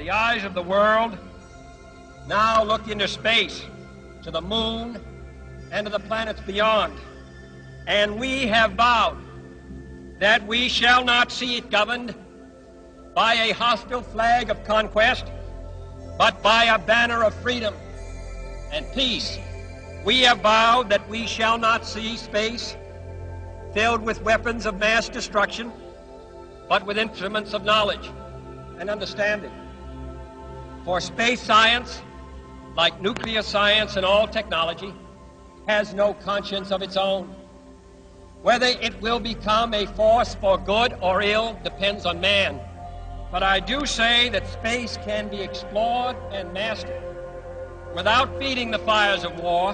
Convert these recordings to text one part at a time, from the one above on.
The eyes of the world now look into space, to the moon, and to the planets beyond. And we have vowed that we shall not see it governed by a hostile flag of conquest, but by a banner of freedom and peace. We have vowed that we shall not see space filled with weapons of mass destruction, but with instruments of knowledge and understanding. For space science, like nuclear science and all technology, has no conscience of its own. Whether it will become a force for good or ill depends on man. But I do say that space can be explored and mastered without feeding the fires of war,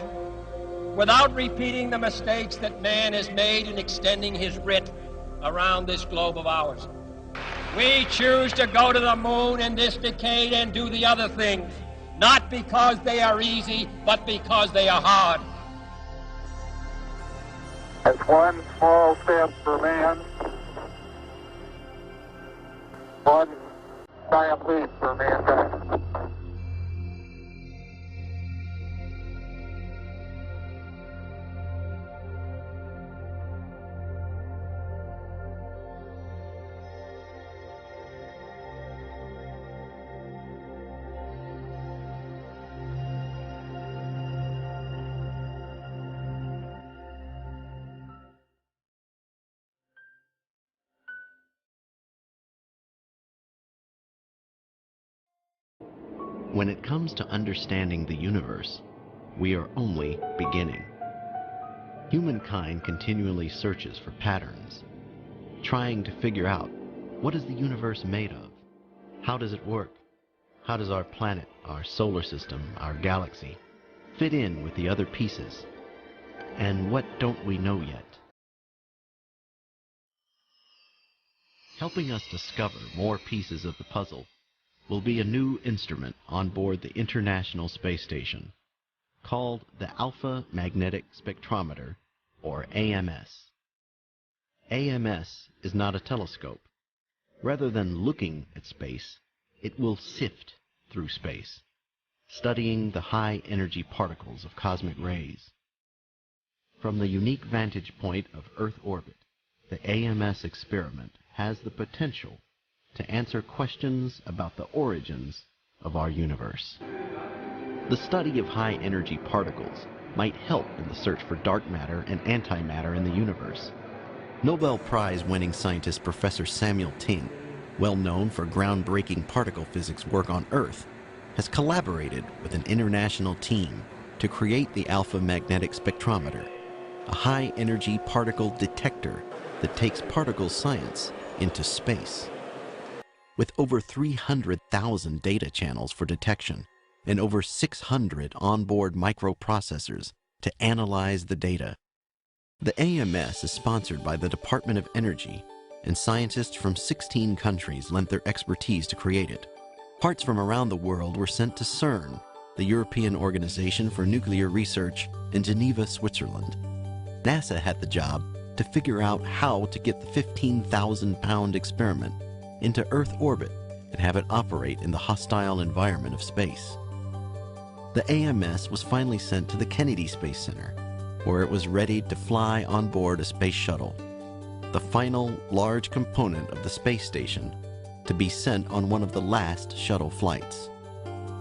without repeating the mistakes that man has made in extending his writ around this globe of ours. We choose to go to the moon in this decade and do the other things, not because they are easy, but because they are hard. It's one small step for man, one giant leap for mankind. When it comes to understanding the universe, we are only beginning. Humankind continually searches for patterns, trying to figure out, what is the universe made of? How does it work? How does our planet, our solar system, our galaxy fit in with the other pieces? And what don't we know yet? Helping us discover more pieces of the puzzle will be a new instrument on board the International Space Station, called the Alpha Magnetic Spectrometer, or AMS. AMS is not a telescope. Rather than looking at space, it will sift through space, studying the high-energy particles of cosmic rays. From the unique vantage point of Earth orbit, the AMS experiment has the potential to answer questions about the origins of our universe. The study of high-energy particles might help in the search for dark matter and antimatter in the universe. Nobel Prize-winning scientist Professor Samuel Ting, well known for groundbreaking particle physics work on Earth, has collaborated with an international team to create the Alpha Magnetic Spectrometer, a high-energy particle detector that takes particle science into space. With over 300,000 data channels for detection and over 600 onboard microprocessors to analyze the data, the AMS is sponsored by the Department of Energy, and scientists from 16 countries lent their expertise to create it. Parts from around the world were sent to CERN, the European Organization for Nuclear Research, in Geneva, Switzerland. NASA had the job to figure out how to get the 15,000-pound experiment into Earth orbit and have it operate in the hostile environment of space. The AMS was finally sent to the Kennedy Space Center, where it was ready to fly on board a space shuttle, the final large component of the space station to be sent on one of the last shuttle flights.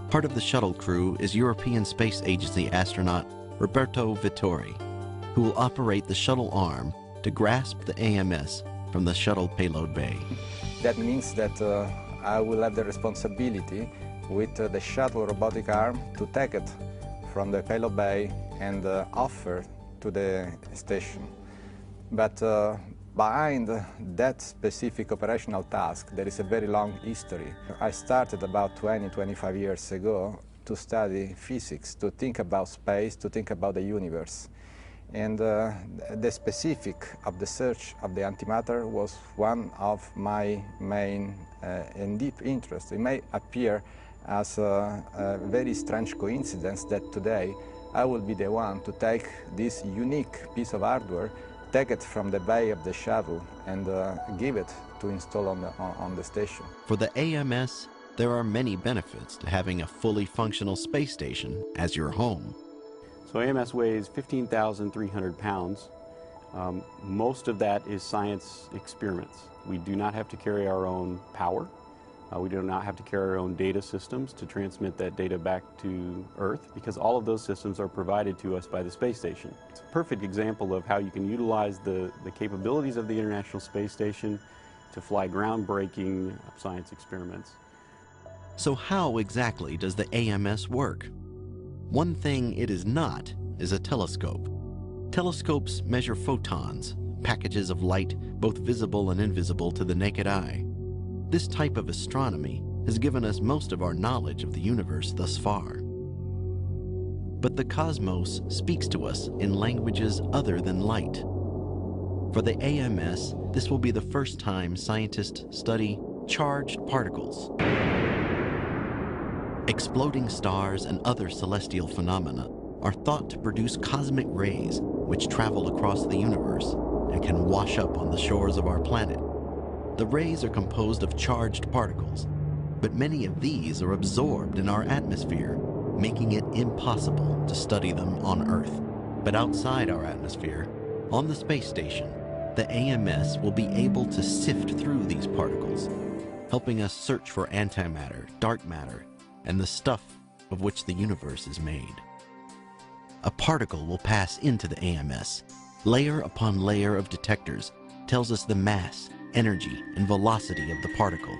Part of the shuttle crew is European Space Agency astronaut Roberto Vittori, who will operate the shuttle arm to grasp the AMS from the shuttle payload bay. That means that I will have the responsibility with the shuttle robotic arm to take it from the payload bay and offer to the station. But behind that specific operational task, there is a very long history. I started about 25 years ago to study physics, to think about space, to think about the universe. And the specific of the search of the antimatter was one of my main and deep interests. It may appear as a very strange coincidence that today I will be the one to take this unique piece of hardware, take it from the bay of the shuttle and give it to install on the station. For the AMS, There are many benefits to having a fully functional space station as your home. So AMS weighs 15,300 pounds. Most of that is science experiments. We do not have to carry our own power. We do not have to carry our own data systems to transmit that data back to Earth, because all of those systems are provided to us by the space station. It's a perfect example of how you can utilize the capabilities of the International Space Station to fly groundbreaking science experiments. So how exactly does the AMS work? One thing it is not is a telescope. Telescopes measure photons, packages of light, both visible and invisible to the naked eye. This type of astronomy has given us most of our knowledge of the universe thus far. But the cosmos speaks to us in languages other than light. For the AMS, this will be the first time scientists study charged particles. Exploding stars and other celestial phenomena are thought to produce cosmic rays which travel across the universe and can wash up on the shores of our planet. The rays are composed of charged particles, but many of these are absorbed in our atmosphere, making it impossible to study them on Earth. But outside our atmosphere, on the space station, the AMS will be able to sift through these particles, helping us search for antimatter, dark matter, and the stuff of which the universe is made. A particle will pass into the AMS. Layer upon layer of detectors tells us the mass, energy, and velocity of the particle.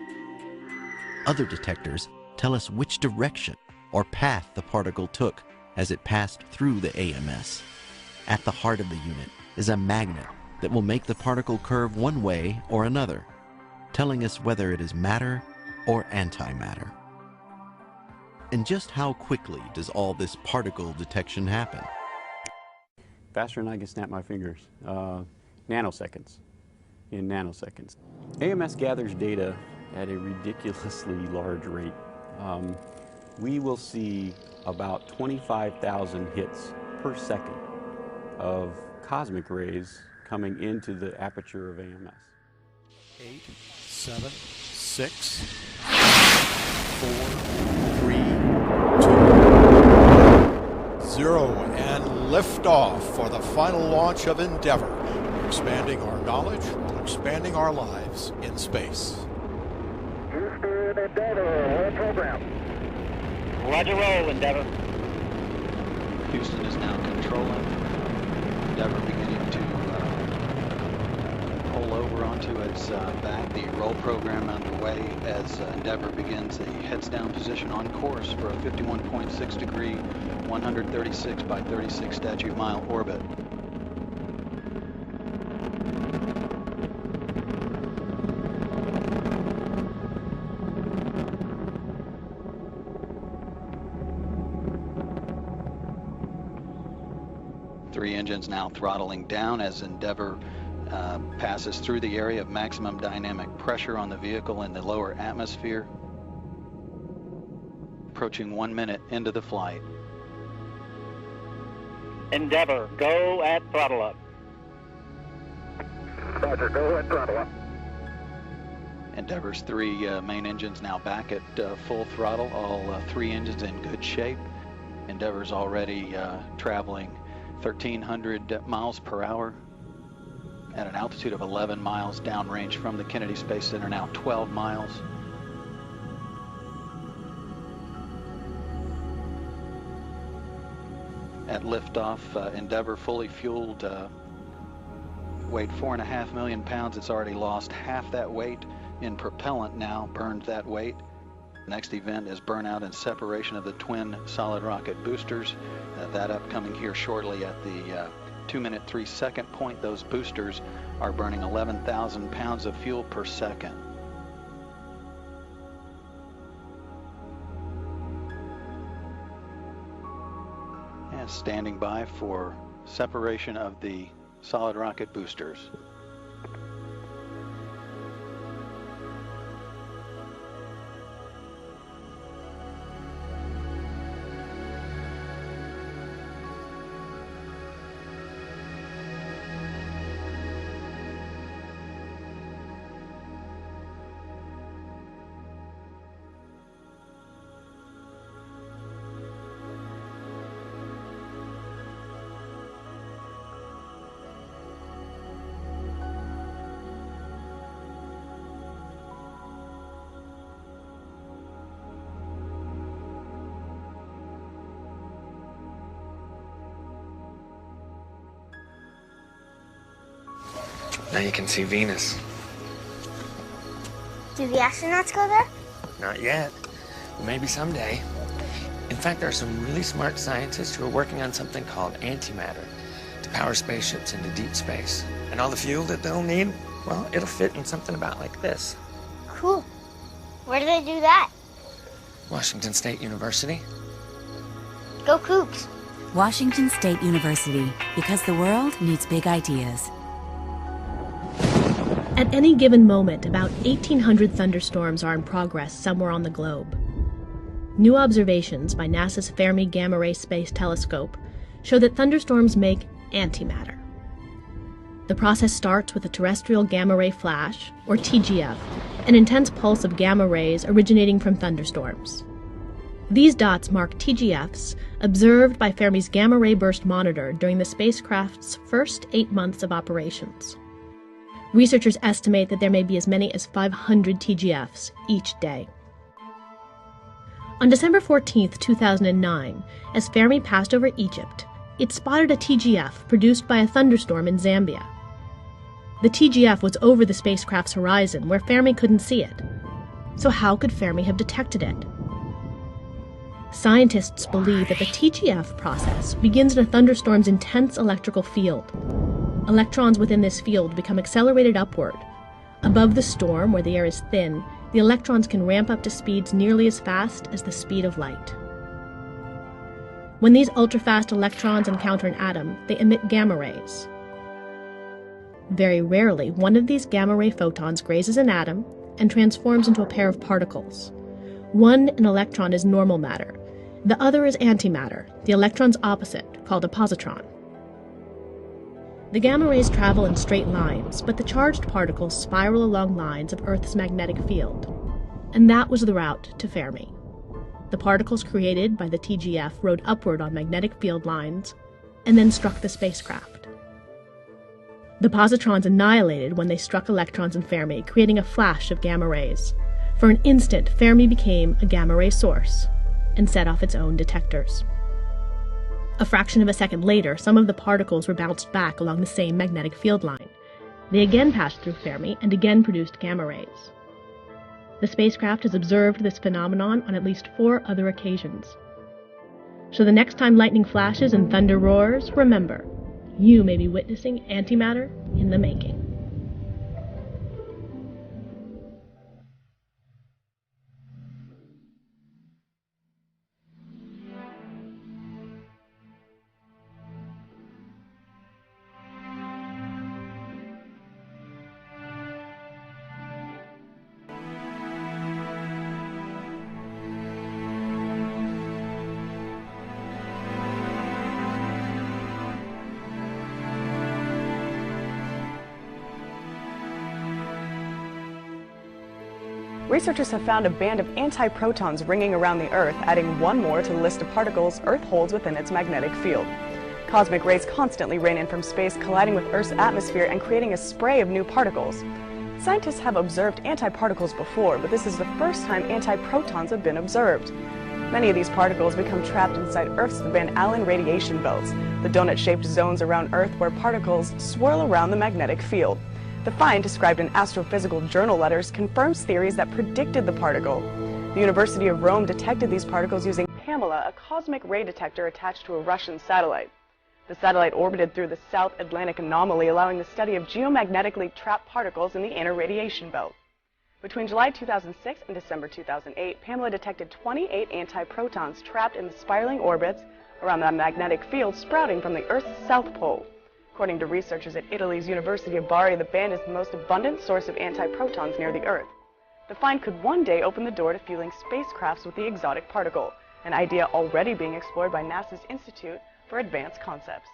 Other detectors tell us which direction or path the particle took as it passed through the AMS. At the heart of the unit is a magnet that will make the particle curve one way or another, telling us whether it is matter or antimatter. And just how quickly does all this particle detection happen? Faster than I can snap my fingers. Nanoseconds. In nanoseconds. AMS gathers data at a ridiculously large rate. We will see about 25,000 hits per second of cosmic rays coming into the aperture of AMS. 8, 7, 6, 4, 3, 2, 0, and liftoff for the final launch of Endeavour, expanding our knowledge, expanding our lives in space. Houston, Endeavour, roll program. Roger, roll, Endeavour. Houston is now controlling. Endeavour beginning to pull over onto its back. The roll program underway as Endeavour begins a heads down position on course for a 51.6 degree, 136 by 36 statute mile orbit. Three engines now throttling down as Endeavour passes through the area of maximum dynamic pressure on the vehicle in the lower atmosphere. Approaching 1 minute into the flight. Endeavour, go at throttle up. Roger, go and throttle up. Endeavour's three main engines now back at full throttle, all three engines in good shape. Endeavour's already traveling 1,300 miles per hour at an altitude of 11 miles downrange from the Kennedy Space Center, now 12 miles. At liftoff, Endeavour fully fueled, weighed 4.5 million pounds. It's already lost half that weight in propellant now, burned that weight. The next event is burnout and separation of the twin solid rocket boosters. That upcoming here shortly at the 2-minute 3-second point. Those boosters are burning 11,000 pounds of fuel per second. And standing by for separation of the solid rocket boosters. Now you can see Venus. Do the astronauts go there? Not yet. Maybe someday. In fact, there are some really smart scientists who are working on something called antimatter to power spaceships into deep space. And all the fuel that they'll need, well, it'll fit in something about like this. Cool. Where do they do that? Washington State University. Go Cougs. Washington State University, because the world needs big ideas. At any given moment, about 1,800 thunderstorms are in progress somewhere on the globe. New observations by NASA's Fermi Gamma Ray Space Telescope show that thunderstorms make antimatter. The process starts with a terrestrial gamma ray flash, or TGF, an intense pulse of gamma rays originating from thunderstorms. These dots mark TGFs observed by Fermi's Gamma Ray Burst Monitor during the spacecraft's first 8 months of operations. Researchers estimate that there may be as many as 500 TGFs each day. On December 14, 2009, as Fermi passed over Egypt, it spotted a TGF produced by a thunderstorm in Zambia. The TGF was over the spacecraft's horizon, where Fermi couldn't see it. So how could Fermi have detected it? Scientists believe that the TGF process begins in a thunderstorm's intense electrical field. Electrons within this field become accelerated upward. Above the storm, where the air is thin, the electrons can ramp up to speeds nearly as fast as the speed of light. When these ultra-fast electrons encounter an atom, they emit gamma rays. Very rarely, one of these gamma ray photons grazes an atom and transforms into a pair of particles. One, an electron, is normal matter. The other is antimatter, the electron's opposite, called a positron. The gamma rays travel in straight lines, but the charged particles spiral along lines of Earth's magnetic field. And that was the route to Fermi. The particles created by the TGF rode upward on magnetic field lines, and then struck the spacecraft. The positrons annihilated when they struck electrons in Fermi, creating a flash of gamma rays. For an instant, Fermi became a gamma ray source, and set off its own detectors. A fraction of a second later, some of the particles were bounced back along the same magnetic field line. They again passed through Fermi and again produced gamma rays. The spacecraft has observed this phenomenon on at least 4 other occasions. So the next time lightning flashes and thunder roars, remember, you may be witnessing antimatter in the making. Researchers have found a band of antiprotons ringing around the Earth, adding one more to the list of particles Earth holds within its magnetic field. Cosmic rays constantly rain in from space, colliding with Earth's atmosphere and creating a spray of new particles. Scientists have observed antiparticles before, but this is the first time antiprotons have been observed. Many of these particles become trapped inside Earth's Van Allen radiation belts, the donut-shaped zones around Earth where particles swirl around the magnetic field. The find, described in astrophysical journal letters, confirms theories that predicted the particle. The University of Rome detected these particles using Pamela, a cosmic ray detector attached to a Russian satellite. The satellite orbited through the South Atlantic anomaly, allowing the study of geomagnetically trapped particles in the inner radiation belt. Between July 2006 and December 2008, Pamela detected 28 antiprotons trapped in the spiraling orbits around the magnetic field sprouting from the Earth's south pole. According to researchers at Italy's University of Bari, the band is the most abundant source of antiprotons near the Earth. The find could one day open the door to fueling spacecrafts with the exotic particle, an idea already being explored by NASA's Institute for Advanced Concepts.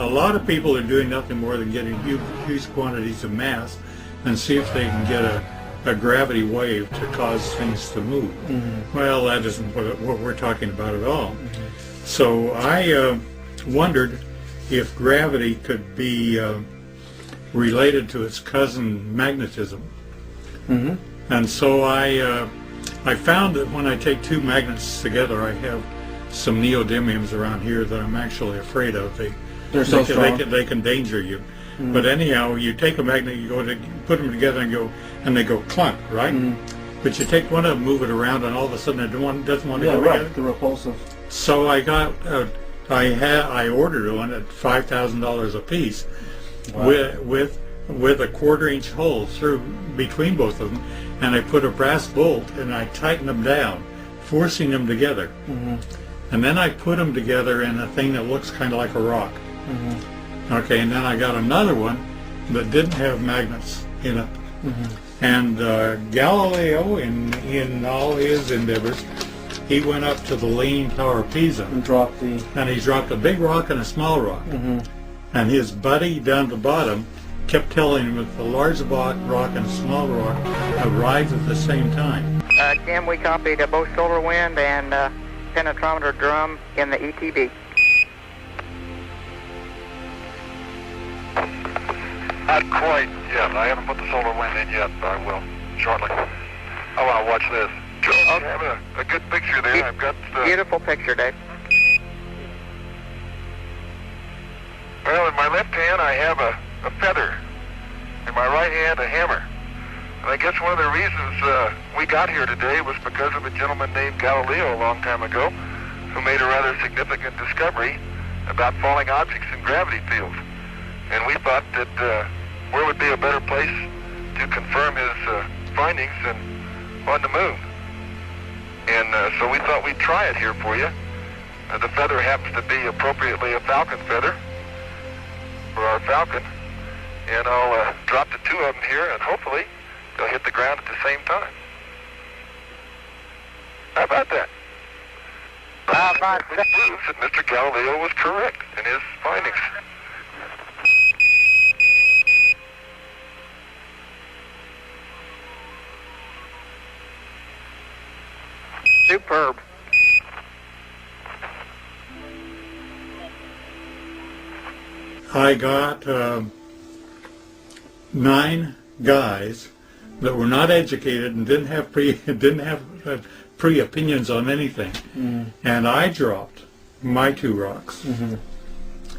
A lot of people are doing nothing more than getting huge quantities of mass and see if they can get a gravity wave to cause things to move. Well, that isn't what we're talking about at all. So I wondered if gravity could be related to its cousin magnetism. And so I found that when I take two magnets together, I have some neodymiums around here that I'm actually afraid of. They're so strong. They can danger you. But anyhow, you take a magnet, you go to put them together and they go clunk, right? But you take one of them, move it around, and all of a sudden it doesn't want to go together. The repulsive. So I got, I ordered one at $5,000 a piece, with a 1/4-inch hole through between both of them, and I put a brass bolt and I tightened them down, forcing them together. And then I put them together in a thing that looks kind of like a rock. Okay, and then I got another one that didn't have magnets in it. And Galileo, in all his endeavors, he went up to the Leaning Tower of Pisa and dropped he dropped a big rock and a small rock. And his buddy down the bottom kept telling him that the large rock and small rock arrived at the same time. Jim, we copied both solar wind and penetrometer drum in the ETB. Not quite yet. I haven't put the solar wind in yet, but I will shortly. I want to watch this. I have a good picture there. I've got beautiful picture, Dave. Well, in my left hand I have a feather. In my right hand a hammer. And I guess one of the reasons we got here today was because of a gentleman named Galileo a long time ago who made a rather significant discovery about falling objects in gravity fields. And we thought that where would be a better place to confirm his findings than on the moon. And so we thought we'd try it here for you. The feather happens to be appropriately a falcon feather for our falcon. And I'll drop the two of them here, and hopefully they'll hit the ground at the same time. How about that? Which proves that Mr. Galileo was correct in his findings. Superb. I got 9 guys that were not educated and didn't have pre opinions on anything, and I dropped my 2 rocks. And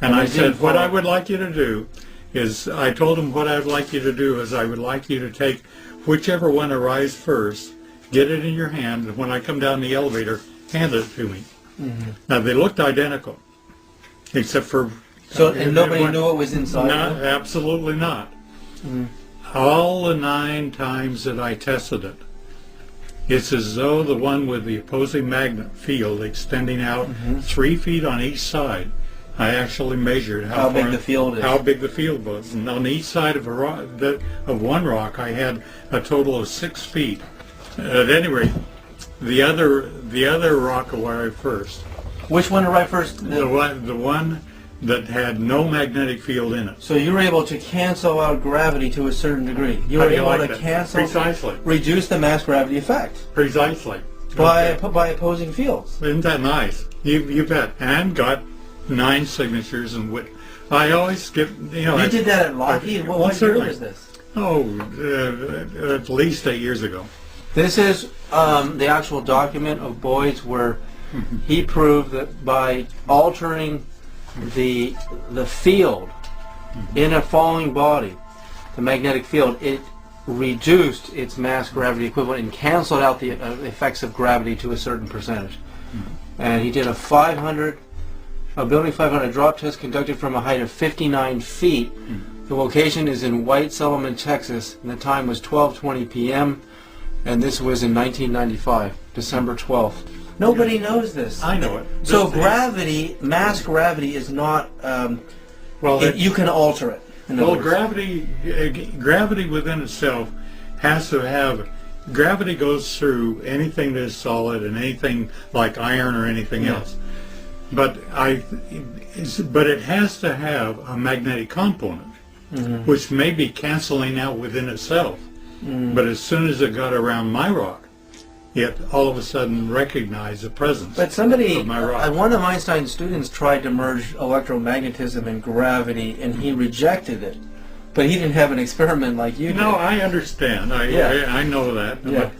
I said, what I would like you to do is, I told them what I'd like you to do is I would like you to take whichever one arrives first, get it in your hand, and when I come down the elevator, hand it to me. Now, they looked identical, except for... So, and nobody knew what was inside? No, absolutely not. All the 9 times that I tested it, it's as though the one with the opposing magnet field extending out 3 feet on each side. I actually measured how big the field is. How big the field was, and on each side of one rock, I had a total of 6 feet. At any rate, the other rock arrived first. Which one arrived first? The one that had no magnetic field in it. So you were able to cancel out gravity to a certain degree. You were able to cancel, precisely, reduce the mass gravity effect. Precisely. By opposing fields. Isn't that nice? You bet. And got 9 signatures, and I always skip. You did that at Lockheed. What year was this? Oh, at least 8 years ago. This is the actual document of Boyd's where he proved that by altering the field in a falling body, the magnetic field, it reduced its mass gravity equivalent and canceled out the effects of gravity to a certain percentage. And he did a building 500 drop test conducted from a height of 59 feet. The location is in White Settlement, Texas, and the time was 12:20 p.m. and this was in 1995, December 12th. Nobody knows this. I know it. So gravity, mass gravity is not, you can alter it. Well, gravity within itself has to have, gravity goes through anything that is solid and anything like iron or anything else. but it has to have a magnetic component, which may be canceling out within itself. But as soon as it got around my rock, it all of a sudden recognized the presence of my rock. One of Einstein's students tried to merge electromagnetism and gravity, and he rejected it. But he didn't have an experiment like you did. No, I understand. I know that. Yeah.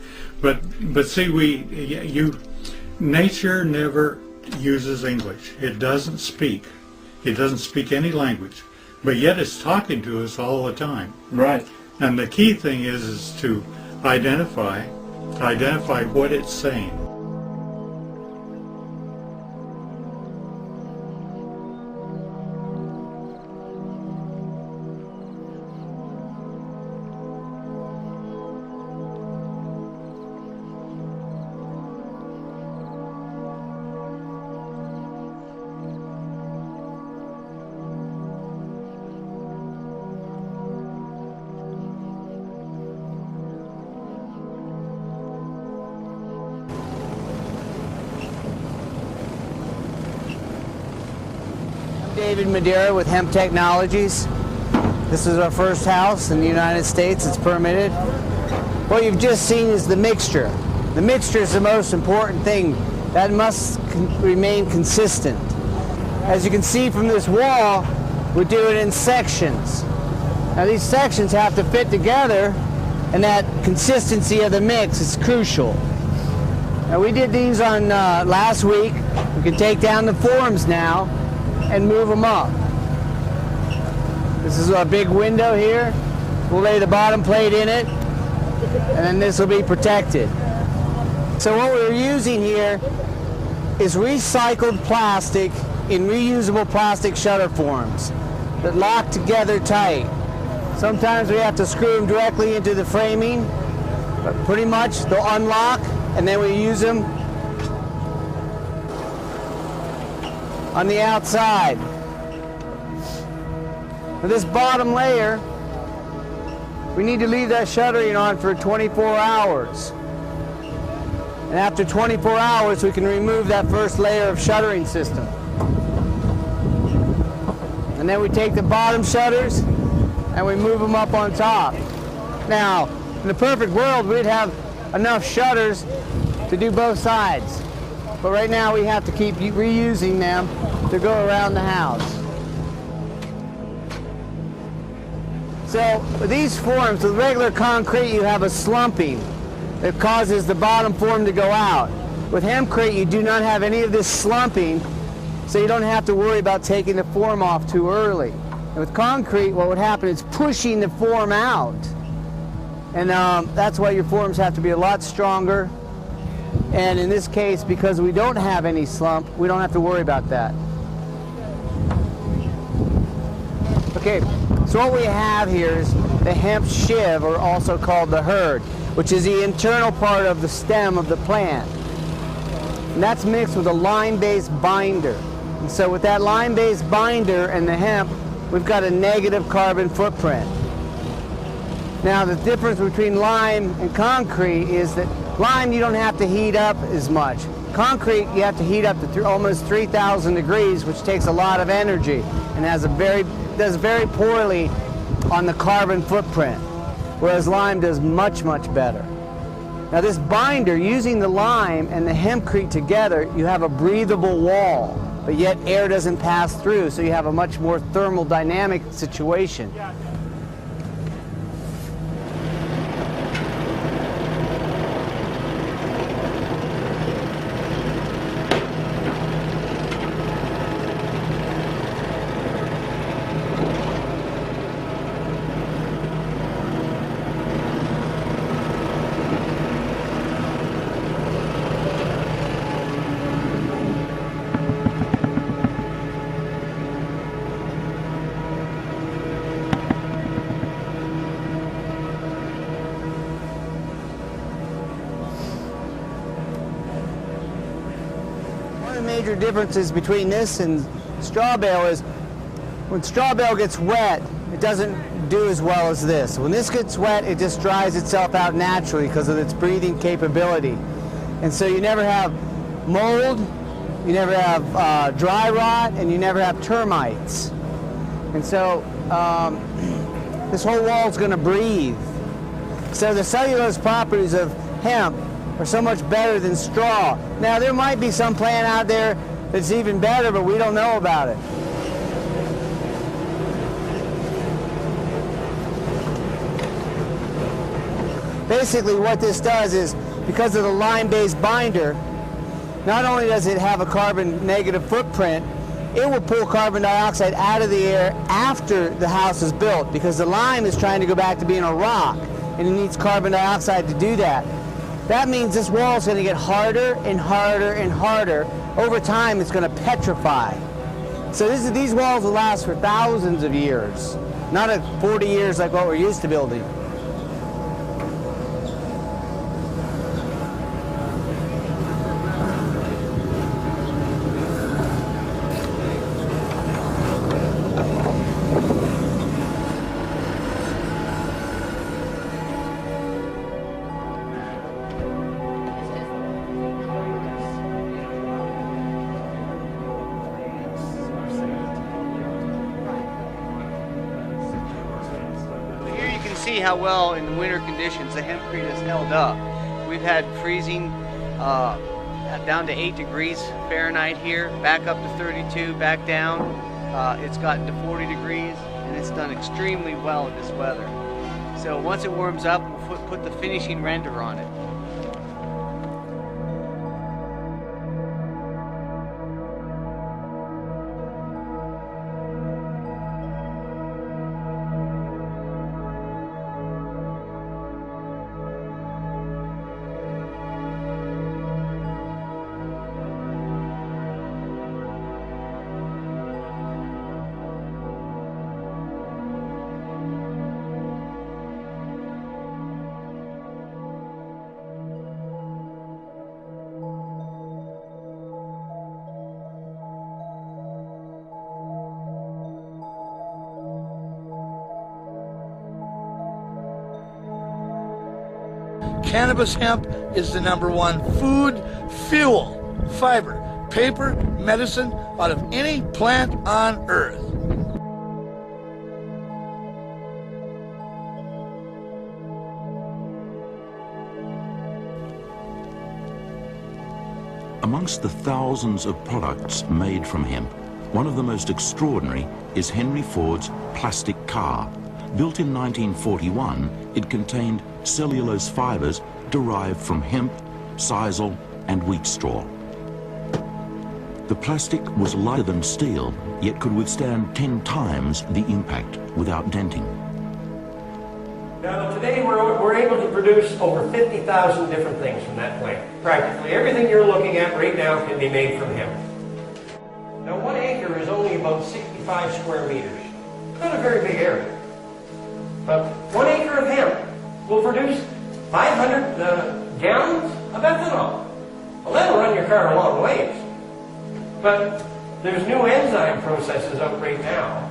But see, nature never uses English. It doesn't speak. It doesn't speak any language. But yet it's talking to us all the time. Right. And the key thing is to identify what it's saying. David Madeira with Hemp Technologies. This is our first house in the United States. It's permitted. What you've just seen is the mixture. The mixture is the most important thing. That must remain consistent. As you can see from this wall, we do it in sections. Now these sections have to fit together, and that consistency of the mix is crucial. Now we did these on last week. We can take down the forms now and move them up. This is our big window here. We'll lay the bottom plate in it, and then this will be protected. So what we're using here is recycled plastic in reusable plastic shutter forms that lock together tight. Sometimes we have to screw them directly into the framing, but pretty much they'll unlock, and then we use them on the outside. For this bottom layer, we need to leave that shuttering on for 24 hours. And after 24 hours, we can remove that first layer of shuttering system. And then we take the bottom shutters and we move them up on top. Now, in the perfect world, we'd have enough shutters to do both sides. But right now we have to keep reusing them to go around the house. So with these forms, with regular concrete, you have a slumping that causes the bottom form to go out. With hempcrete, you do not have any of this slumping, so you don't have to worry about taking the form off too early. And with concrete, what would happen is pushing the form out. And that's why your forms have to be a lot stronger. And in this case, because we don't have any slump, we don't have to worry about that. Okay, so what we have here is the hemp shiv, or also called the hurd, which is the internal part of the stem of the plant. And that's mixed with a lime-based binder. And so with that lime-based binder and the hemp, we've got a negative carbon footprint. Now the difference between lime and concrete is that lime you don't have to heat up as much. Concrete you have to heat up to almost 3,000 degrees, which takes a lot of energy and does very poorly on the carbon footprint, whereas lime does much, much better. Now this binder, using the lime and the hempcrete together, you have a breathable wall, but yet air doesn't pass through, so you have a much more thermodynamic situation. Major differences between this and straw bale is when straw bale gets wet, it doesn't do as well as this. When this gets wet, it just dries itself out naturally because of its breathing capability. And so you never have mold, you never have dry rot, and you never have termites. And so this whole wall is going to breathe. So the cellulose properties of hemp are so much better than straw. Now there might be some plant out there that's even better, but we don't know about it. Basically what this does is, because of the lime-based binder, not only does it have a carbon negative footprint, it will pull carbon dioxide out of the air after the house is built, because the lime is trying to go back to being a rock, and it needs carbon dioxide to do that. That means this wall is going to get harder and harder and harder. Over time, it's going to petrify. So these walls will last for thousands of years, not 40 years like what we're used to building. See how well in the winter conditions the hempcrete has held up. We've had freezing down to 8 degrees Fahrenheit here, back up to 32, back down. It's gotten to 40 degrees, and it's done extremely well in this weather. So once it warms up, we'll put the finishing render on it. Cannabis hemp is the #1 food, fuel, fiber, paper, medicine out of any plant on earth. Amongst the thousands of products made from hemp, one of the most extraordinary is Henry Ford's plastic car. Built in 1941, it contained cellulose fibers derived from hemp, sisal, and wheat straw. The plastic was lighter than steel, yet could withstand 10 times the impact without denting. Now, today we're able to produce over 50,000 different things from that plant. Practically everything you're looking at right now can be made from hemp. Now, 1 acre is only about 65 square meters. It's not a very big area. But 1 acre of hemp will produce 500 gallons of ethanol. Well, that'll run your car a long ways. But there's new enzyme processes out right now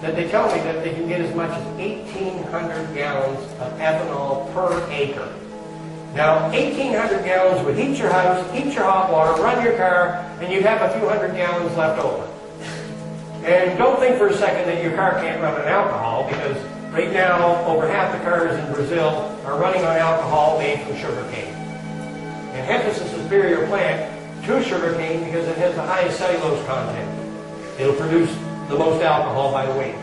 that they tell me that they can get as much as 1,800 gallons of ethanol per acre. Now, 1,800 gallons would heat your house, heat your hot water, run your car, and you'd have a few hundred gallons left over. And don't think for a second that your car can't run on alcohol, because right now, over half the cars in Brazil are running on alcohol made from sugarcane. And hemp is a superior plant to sugarcane because it has the highest cellulose content. It'll produce the most alcohol by weight.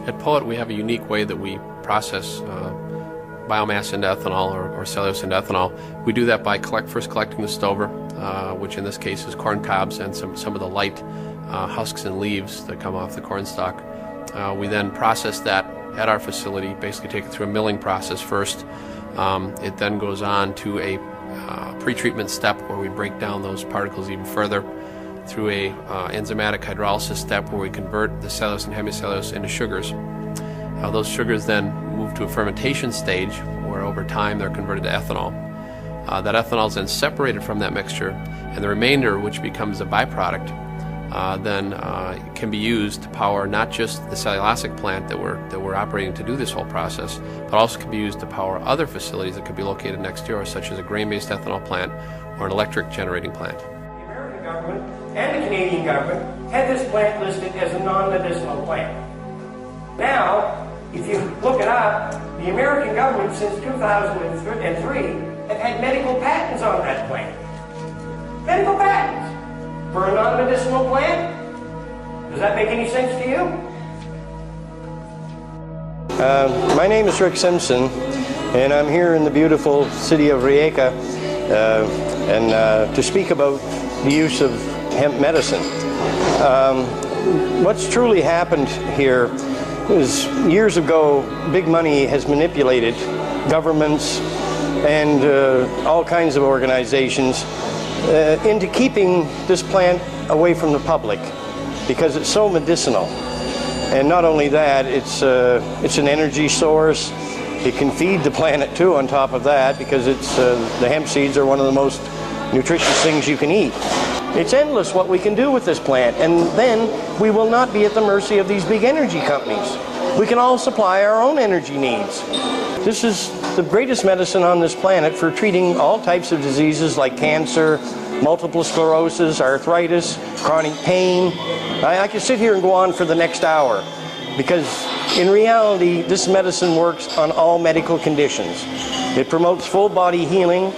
At Poet, we have a unique way that we process biomass into ethanol or cellulose into ethanol. We do that by first collecting the stover, which in this case is corn cobs and some of the light husks and leaves that come off the corn stalk. We then process that at our facility, basically take it through a milling process first. It then goes on to a pre-treatment step where we break down those particles even further, through a enzymatic hydrolysis step where we convert the cellulose and hemicellulose into sugars. Those sugars then move to a fermentation stage where over time they're converted to ethanol. That ethanol is then separated from that mixture, and the remainder, which becomes a byproduct, then can be used to power not just the cellulosic plant that we're operating to do this whole process, but also can be used to power other facilities that could be located next door, such as a grain-based ethanol plant or an electric generating plant. The American government and the Canadian government had this plant listed as a non-medicinal plant. Now, if you look it up, the American government since 2003 have had medical patents on that plant. Medical patents for a non-medicinal plant? Does that make any sense to you? My name is Rick Simpson, and I'm here in the beautiful city of Rijeka to speak about the use of hemp medicine. What's truly happened here is years ago, big money has manipulated governments and all kinds of organizations into keeping this plant away from the public because it's so medicinal. And not only that, it's an energy source. It can feed the planet too on top of that because the hemp seeds are one of the most nutritious things you can eat. It's endless what we can do with this plant, and then we will not be at the mercy of these big energy companies. We can all supply our own energy needs. This is the greatest medicine on this planet for treating all types of diseases like cancer, multiple sclerosis, arthritis, chronic pain. I could sit here and go on for the next hour because in reality this medicine works on all medical conditions. It promotes full body healing,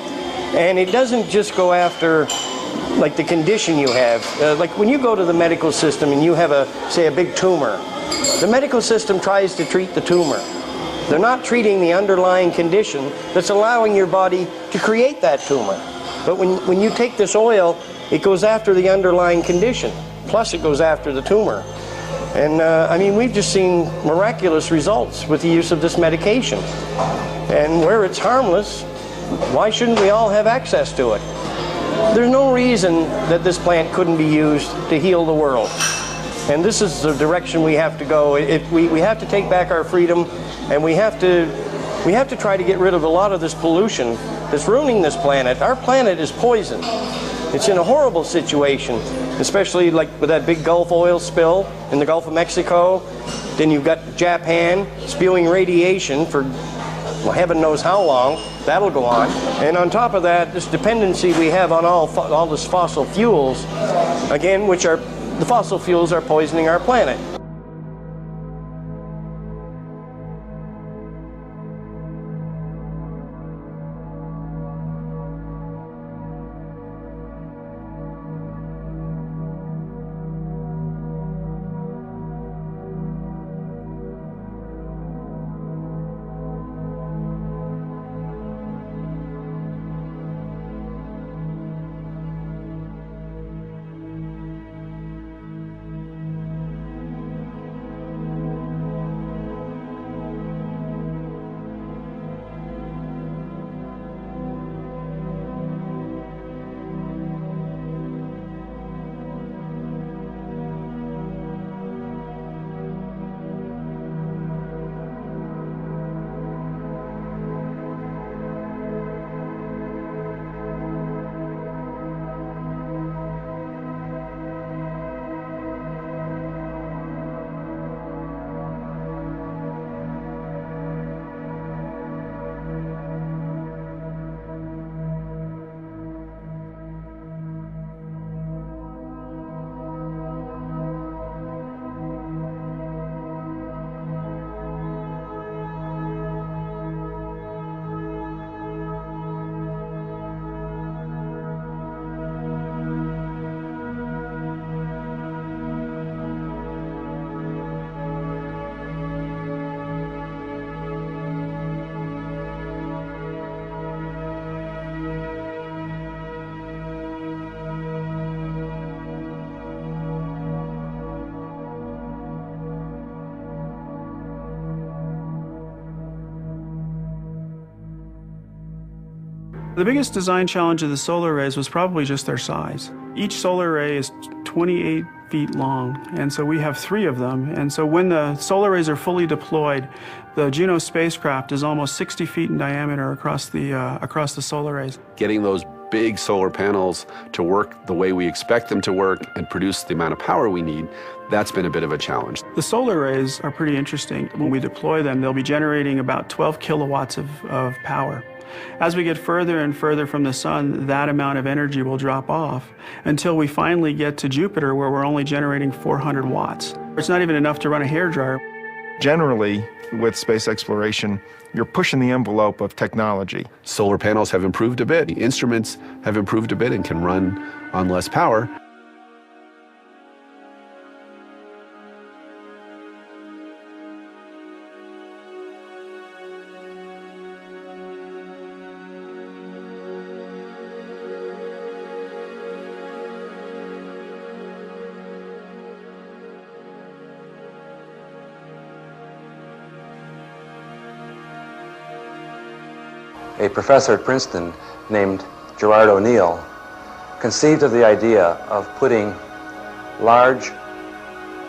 and it doesn't just go after like the condition you have. Like when you go to the medical system and you have say a big tumor, the medical system tries to treat the tumor. They're not treating the underlying condition that's allowing your body to create that tumor. But when you take this oil, it goes after the underlying condition, plus it goes after the tumor. And I mean, we've just seen miraculous results with the use of this medication. And where it's harmless, why shouldn't we all have access to it? There's no reason that this plant couldn't be used to heal the world. And this is the direction we have to go. We have to take back our freedom, and we have to try to get rid of a lot of this pollution that's ruining this planet. Our planet is poisoned. It's in a horrible situation, especially like with that big Gulf oil spill in the Gulf of Mexico. Then you've got Japan spewing radiation for, well, heaven knows how long. That'll go on. And on top of that, this dependency we have on all this fossil fuels, again, the fossil fuels are poisoning our planet. The biggest design challenge of the solar arrays was probably just their size. Each solar array is 28 feet long, and so we have 3 of them. And so when the solar arrays are fully deployed, the Juno spacecraft is almost 60 feet in diameter across the solar arrays. Getting those big solar panels to work the way we expect them to work and produce the amount of power we need, that's been a bit of a challenge. The solar arrays are pretty interesting. When we deploy them, they'll be generating about 12 kilowatts of power. As we get further and further from the sun, that amount of energy will drop off until we finally get to Jupiter, where we're only generating 400 watts. It's not even enough to run a hairdryer. Generally, with space exploration, you're pushing the envelope of technology. Solar panels have improved a bit. Instruments have improved a bit and can run on less power. A professor at Princeton named Gerard O'Neill conceived of the idea of putting large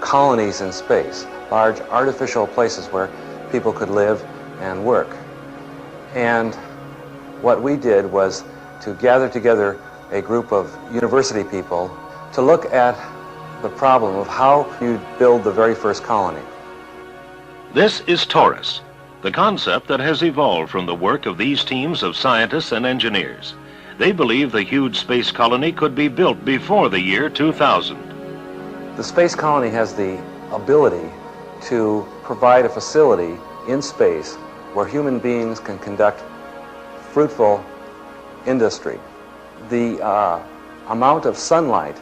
colonies in space, large artificial places where people could live and work. And what we did was to gather together a group of university people to look at the problem of how you build the very first colony. This is Taurus, the concept that has evolved from the work of these teams of scientists and engineers. They believe the huge space colony could be built before the year 2000. The space colony has the ability to provide a facility in space where human beings can conduct fruitful industry. The amount of sunlight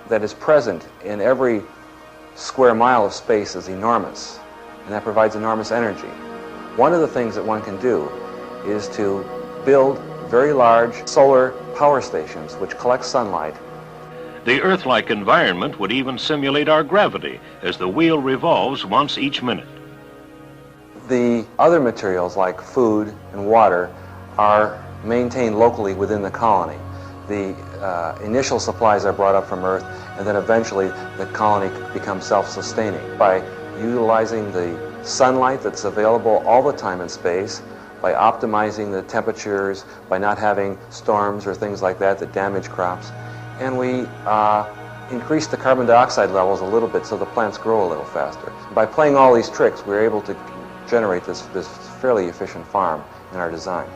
that is present in every square mile of space is enormous, and that provides enormous energy. One of the things that one can do is to build very large solar power stations which collect sunlight. The Earth-like environment would even simulate our gravity as the wheel revolves once each minute. The other materials like food and water are maintained locally within the colony. The initial supplies are brought up from Earth, and then eventually the colony becomes self-sustaining by utilizing the sunlight that's available all the time in space, by optimizing the temperatures, by not having storms or things like that that damage crops. And we increase the carbon dioxide levels a little bit so the plants grow a little faster. By playing all these tricks, we're able to generate this fairly efficient farm in our design.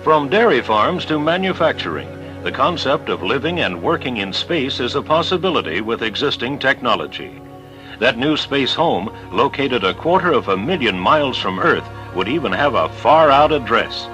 From dairy farms to manufacturing, the concept of living and working in space is a possibility with existing technology. That new space home, located 250,000 miles from Earth, would even have a far-out address.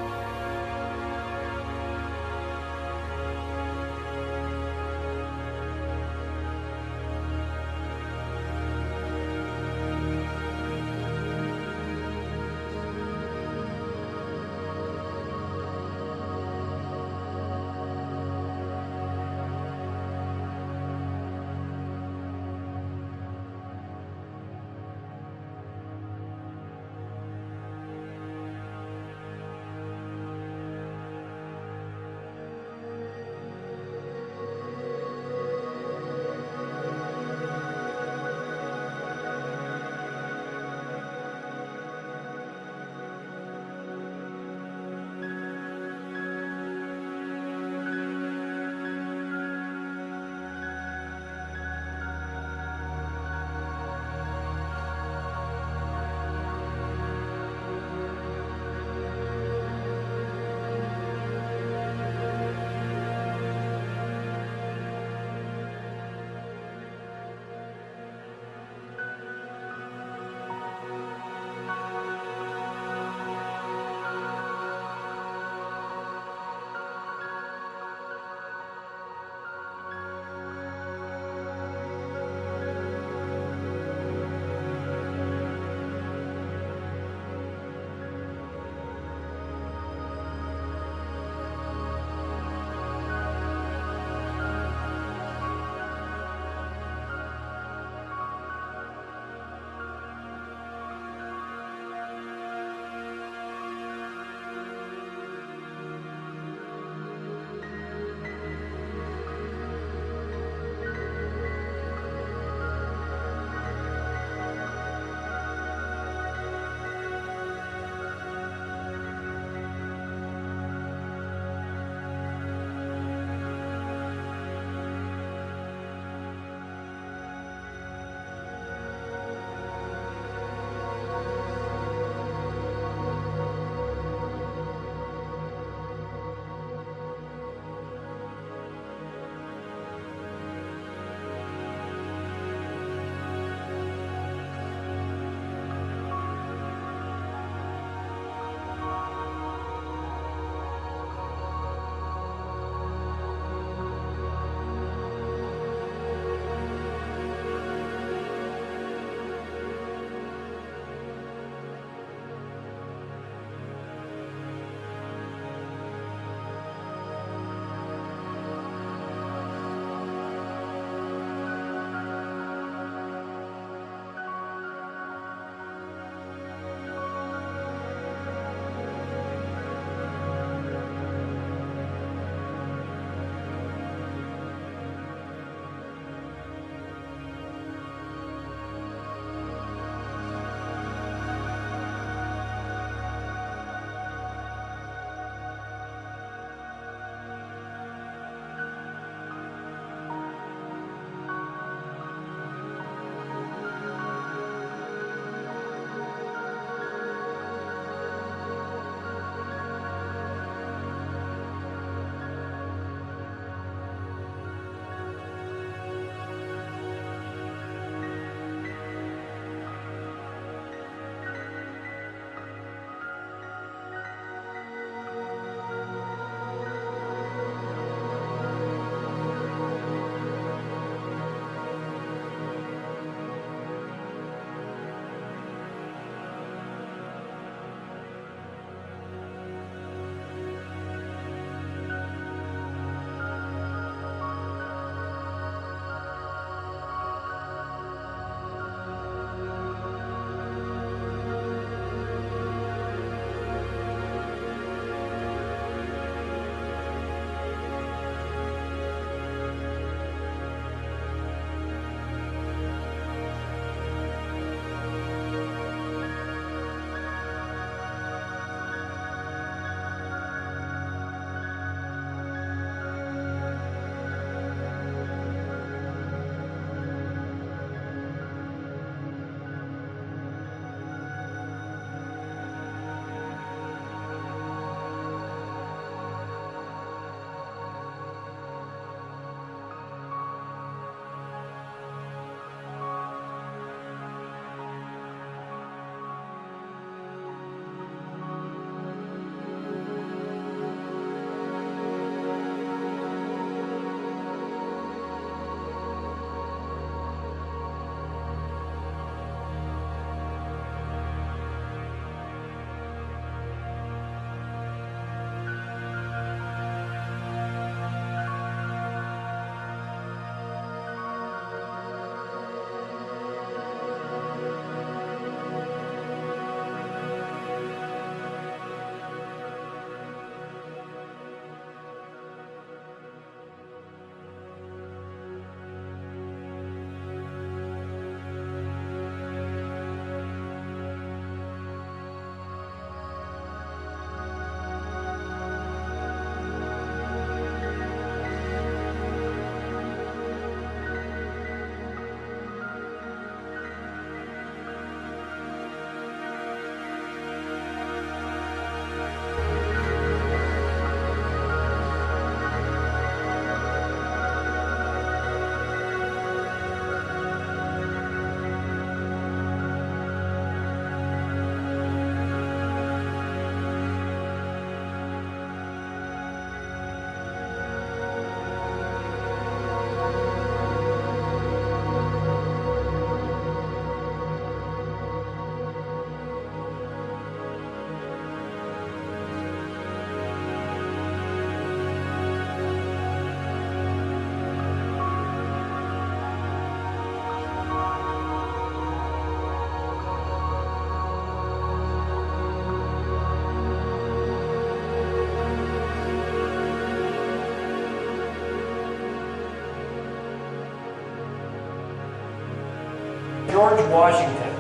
George Washington,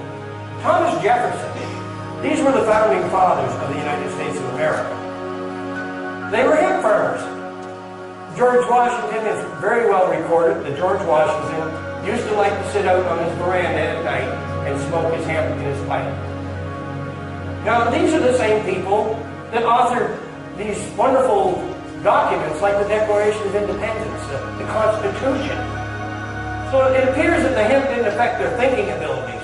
Thomas Jefferson. These were the founding fathers of the United States of America. They were hemp farmers. George Washington is very well recorded that George Washington used to like to sit out on his veranda at night and smoke his hemp in his pipe. Now, these are the same people that authored these wonderful documents like the Declaration of Independence, the Constitution. So it appears that the hemp didn't affect their thinking abilities.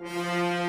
Música